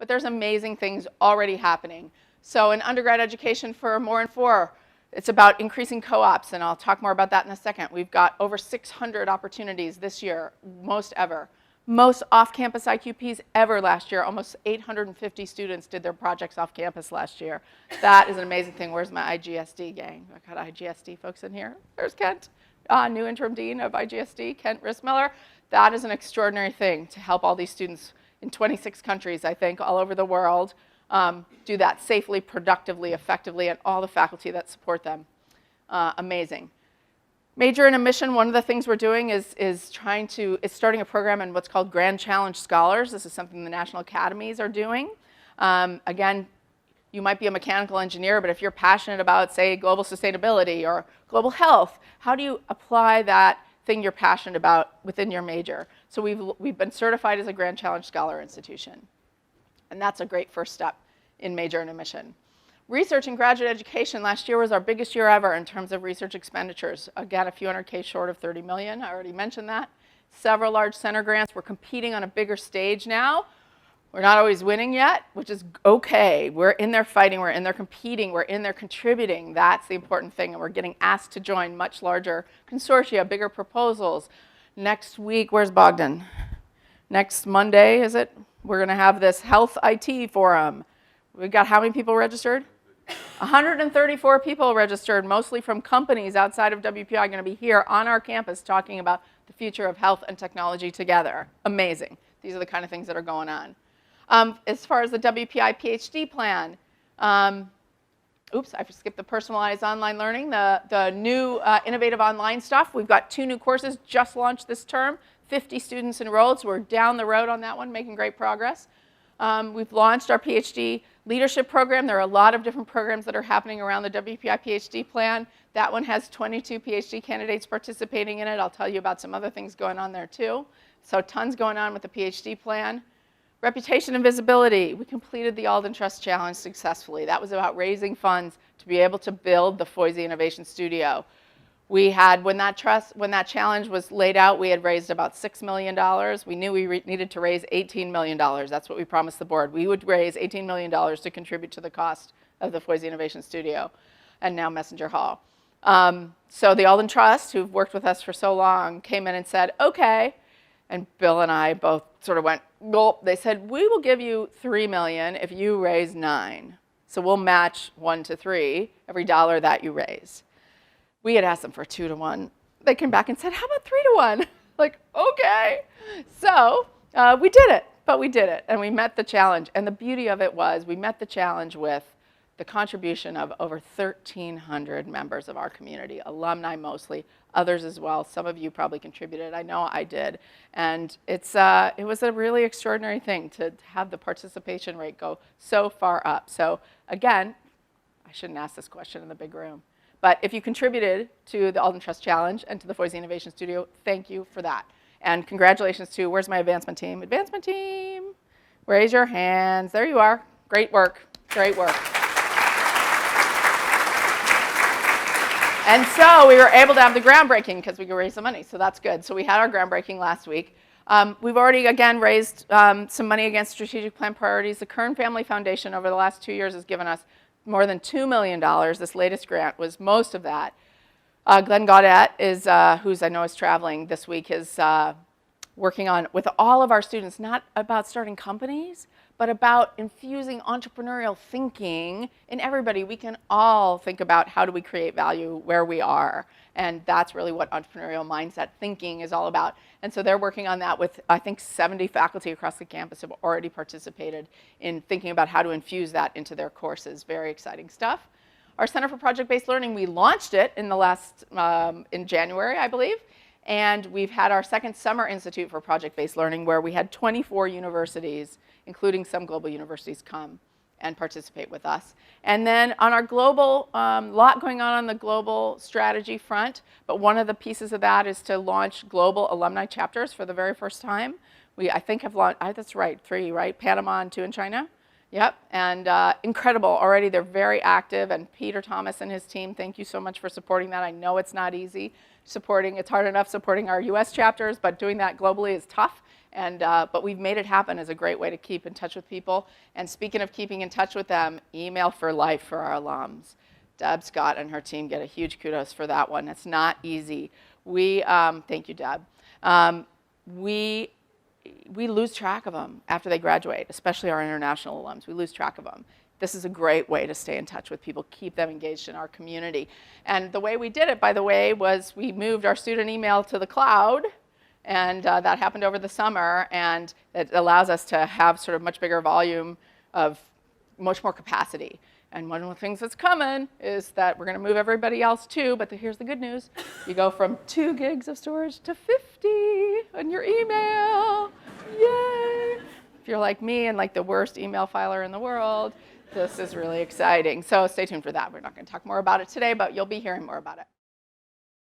but there's amazing things already happening. So in undergrad education for More in 4, it's about increasing co-ops, and I'll talk more about that in a second. We've got over 600 opportunities this year, most ever. Most off-campus IQPs ever last year. Almost 850 students did their projects off campus last year. That is an amazing thing. Where's my IGSD gang? I got IGSD folks in here. There's Kent, new interim dean of IGSD, Kent Rissmiller. That is an extraordinary thing to help all these students in 26 countries, I think, all over the world, do that safely, productively, effectively, and all the faculty that support them. Amazing. Major in a mission, one of the things we're doing is starting a program in what's called Grand Challenge Scholars. This is something the National Academies are doing. Again, you might be a mechanical engineer, but if you're passionate about, say, global sustainability or global health, how do you apply that thing you're passionate about within your major? So we've been certified as a Grand Challenge Scholar institution. And that's a great first step in major in a mission. Research and graduate education last year was our biggest year ever in terms of research expenditures. Again, a few hundred K short of 30 million. I already mentioned that. Several large center grants. We're competing on a bigger stage now. We're not always winning yet, which is okay. We're in there fighting, we're in there competing, we're in there contributing. That's the important thing. And we're getting asked to join much larger consortia, bigger proposals. Next week, where's Bogdan? Next Monday, is it? We're going to have this health IT forum. We've got how many people registered? 134 people registered, mostly from companies outside of WPI, going to be here on our campus talking about the future of health and technology together. Amazing. These are the kind of things that are going on. As far as the WPI PhD plan, oops, I skipped the personalized online learning, the new innovative online stuff. We've got 2 new courses just launched this term, 50 students enrolled, so we're down the road on that one, making great progress. We've launched our PhD leadership program. There are a lot of different programs that are happening around the WPI PhD plan. That one has 22 PhD candidates participating in it. I'll tell you about some other things going on there too. So tons going on with the PhD plan. Reputation and visibility. We completed the Alden Trust Challenge successfully. That was about raising funds to be able to build the Foisy Innovation Studio. We had, when that challenge was laid out, we had raised about $6 million. We knew we needed to raise $18 million. That's what we promised the board. We would raise $18 million to contribute to the cost of the Foisy Innovation Studio and now Messenger Hall. So the Alden Trust, who've worked with us for so long, came in and said, okay. And Bill and I both sort of went, gulp. They said, we will give you $3 million if you raise 9. So we'll match 1 to 3 every dollar that you raise. We had asked them for 2 to 1. They came back and said, how about 3 to 1? Like, okay. So we did it, but we did it. And we met the challenge. And the beauty of it was we met the challenge with the contribution of over 1,300 members of our community, alumni mostly, others as well. Some of you probably contributed. I know I did. And it was a really extraordinary thing to have the participation rate go so far up. So again, I shouldn't ask this question in the big room. But if you contributed to the Alden Trust Challenge and to the Foisy Innovation Studio, thank you for that. And congratulations to, where's my advancement team? Advancement team, raise your hands. There you are. Great work. Great work. And so we were able to have the groundbreaking because we could raise some money, so that's good. So we had our groundbreaking last week. We've already, again, raised some money against strategic plan priorities. The Kern Family Foundation over the last 2 years has given us more than $2 million. This latest grant was most of that. Glenn Gaudet, is, who's I know is traveling this week, is working on, with all of our students, not about starting companies, but about infusing entrepreneurial thinking in everybody. We can all think about how do we create value where we are. And that's really what entrepreneurial mindset thinking is all about. And so they're working on that with, I think, 70 faculty across the campus have already participated in thinking about how to infuse that into their courses. Very exciting stuff. Our Center for Project-Based Learning, we launched it in the last, in January, I believe. And we've had our second Summer Institute for Project-Based Learning where we had 24 universities, including some global universities, come and participate with us. And then on our global, lot going on the global strategy front, but one of the pieces of that is to launch global alumni chapters for the very first time. We, I think, have launched, that's right, 3, right? Panama and 2 in China. Yep, and incredible already. They're very active, and Peter Thomas and his team, thank you so much for supporting that. I know it's not easy supporting, it's hard enough supporting our US chapters, but doing that globally is tough. But we've made it happen as a great way to keep in touch with people. And speaking of keeping in touch with them, email for life for our alums. Deb Scott and her team get a huge kudos for that one. It's not easy. Thank you, Deb. We lose track of them after they graduate, especially our international alums. We lose track of them. This is a great way to stay in touch with people, keep them engaged in our community. And the way we did it, by the way, was we moved our student email to the cloud, and that happened over the summer, and it allows us to have sort of much bigger volume of much more capacity. And one of the things that's coming is that we're going to move everybody else too, but here's the good news. You go from 2 gigs of storage to 50 on your email. Yay! If you're like me and like the worst email filer in the world, this is really exciting. So stay tuned for that. We're not going to talk more about it today, but you'll be hearing more about it.